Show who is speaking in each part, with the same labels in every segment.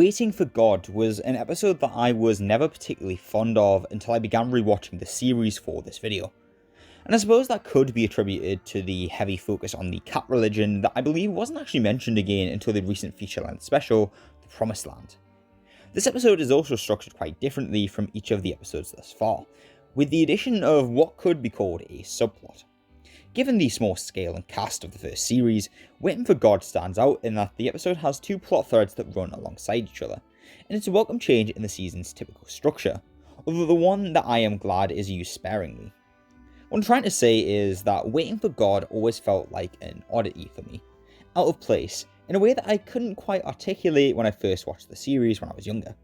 Speaker 1: Waiting for God was an episode that I was never particularly fond of until I began rewatching the series for this video. And I suppose that could be attributed to the heavy focus on the cat religion that I believe wasn't actually mentioned again until the recent feature-length special, The Promised Land. This episode is also structured quite differently from each of the episodes thus far, with the addition of what could be called a subplot. Given the small scale and cast of the first series, Waiting for God stands out in that the episode has two plot threads that run alongside each other, and it's a welcome change in the season's typical structure, although the one that I am glad is used sparingly. What I'm trying to say is that Waiting for God always felt like an oddity for me, out of place, in a way that I couldn't quite articulate when I first watched the series when I was younger.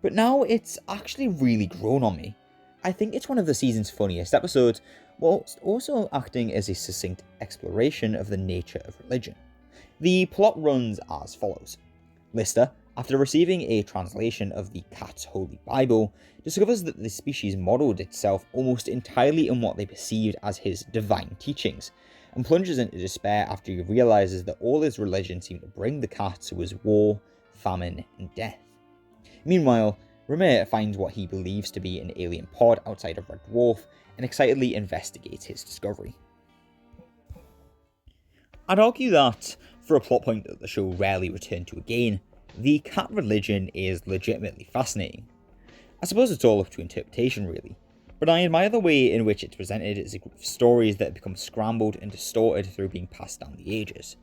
Speaker 1: But now it's actually really grown on me. I think it's one of the season's funniest episodes, whilst also acting as a succinct exploration of the nature of religion. The plot runs as follows. Lister, after receiving a translation of the cat's holy Bible, discovers that the species modelled itself almost entirely on what they perceived as his divine teachings, and plunges into despair after he realises that all his religion seemed to bring the cats was war, famine, and death. Meanwhile, Rimmer finds what he believes to be an alien pod outside of Red Dwarf and excitedly investigates his discovery. I'd argue that, for a plot point that the show rarely returned to again, the cat religion is legitimately fascinating. I suppose it's all up to interpretation really, but I admire the way in which it's presented as a group of stories that have become scrambled and distorted through being passed down the ages.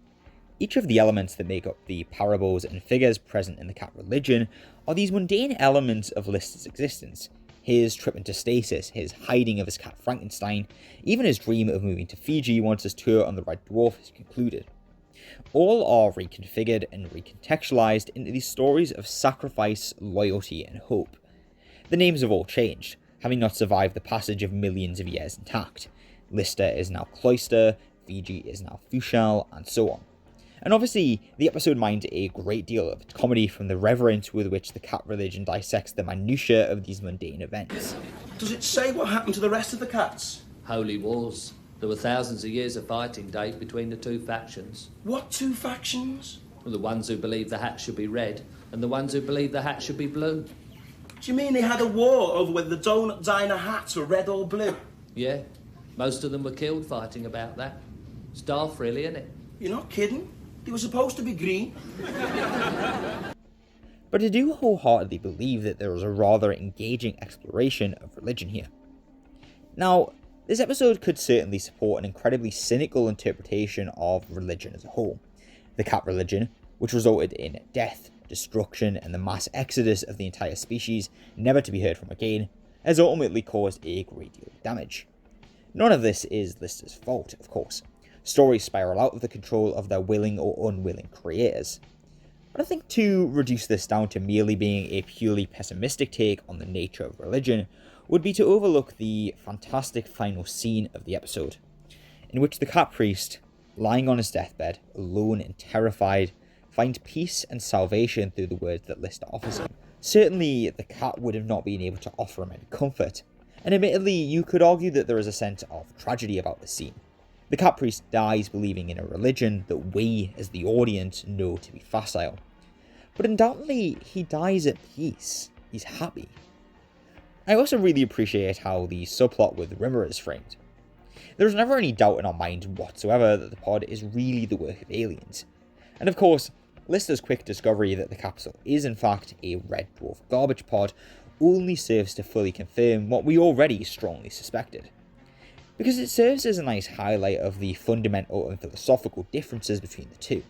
Speaker 1: Each of the elements that make up the parables and figures present in the cat religion are these mundane elements of Lister's existence. His trip into stasis, his hiding of his cat Frankenstein, even his dream of moving to Fiji once his tour on the Red Dwarf is concluded. All are reconfigured and recontextualized into these stories of sacrifice, loyalty, and hope. The names have all changed, having not survived the passage of millions of years intact. Lister is now Cloister, Fiji is now Fushal, and so on. And obviously, the episode mined a great deal of its comedy from the reverence with which the cat religion dissects the minutiae of these mundane events.
Speaker 2: Does it say what happened to the rest of the cats?
Speaker 3: Holy wars. There were thousands of years of fighting, Dave, between the two factions.
Speaker 2: What two factions?
Speaker 3: Well, the ones who believe the hat should be red, and the ones who believe the hat should be blue.
Speaker 2: Do you mean they had a war over whether the donut diner hats were red or blue?
Speaker 3: Yeah, most of them were killed fighting about that. It's daft, really, isn't it?
Speaker 2: You're not kidding? They were supposed to be green.
Speaker 1: But I do wholeheartedly believe that there is a rather engaging exploration of religion here. Now, this episode could certainly support an incredibly cynical interpretation of religion as a whole. The cat religion, which resulted in death, destruction, and the mass exodus of the entire species, never to be heard from again, has ultimately caused a great deal of damage. None of this is Lister's fault, of course. Stories spiral out of the control of their willing or unwilling creators. But I think to reduce this down to merely being a purely pessimistic take on the nature of religion would be to overlook the fantastic final scene of the episode, in which the cat priest, lying on his deathbed, alone and terrified, finds peace and salvation through the words that Lister offers him. Certainly, the cat would have not been able to offer him any comfort, and admittedly, you could argue that there is a sense of tragedy about this scene. The cat priest dies believing in a religion that we, as the audience, know to be facile. But undoubtedly, he dies at peace. He's happy. I also really appreciate how the subplot with Rimmer is framed. There is never any doubt in our mind whatsoever that the pod is really the work of aliens. And of course, Lister's quick discovery that the capsule is in fact a Red Dwarf garbage pod only serves to fully confirm what we already strongly suspected. Because it serves as a nice highlight of the fundamental and philosophical differences between the two.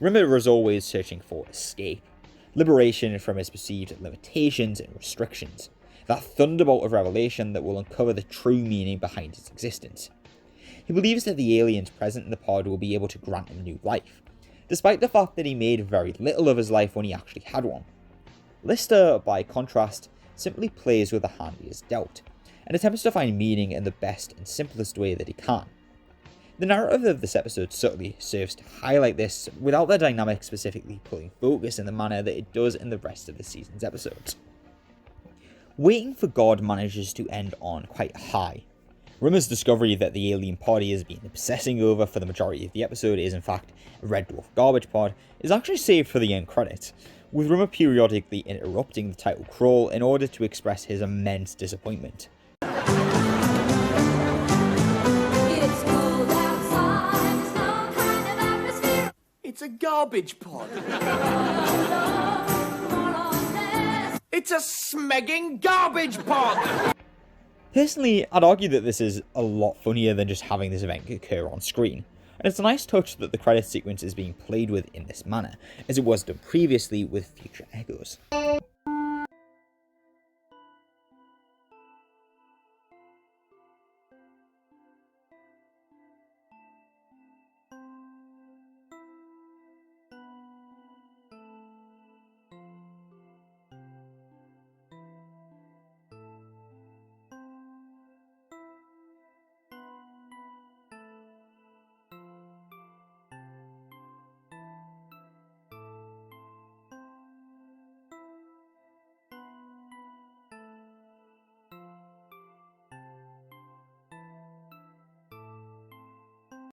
Speaker 1: Rimmer was always searching for escape, liberation from his perceived limitations and restrictions, that thunderbolt of revelation that will uncover the true meaning behind his existence. He believes that the aliens present in the pod will be able to grant him new life, despite the fact that he made very little of his life when he actually had one. Lister, by contrast, simply plays with the hand he is dealt, and attempts to find meaning in the best and simplest way that he can. The narrative of this episode subtly serves to highlight this without the dynamic specifically pulling focus in the manner that it does in the rest of the season's episodes. Waiting for God manages to end on quite high. Rimmer's discovery that the alien pod he has been obsessing over for the majority of the episode is in fact a Red Dwarf garbage pod is actually saved for the end credits, with Rimmer periodically interrupting the title crawl in order to express his immense disappointment.
Speaker 2: It's a garbage pod. It's a smegging garbage pod!
Speaker 1: Personally, I'd argue that this is a lot funnier than just having this event occur on screen, and it's a nice touch that the credit sequence is being played with in this manner, as it was done previously with Future Echoes.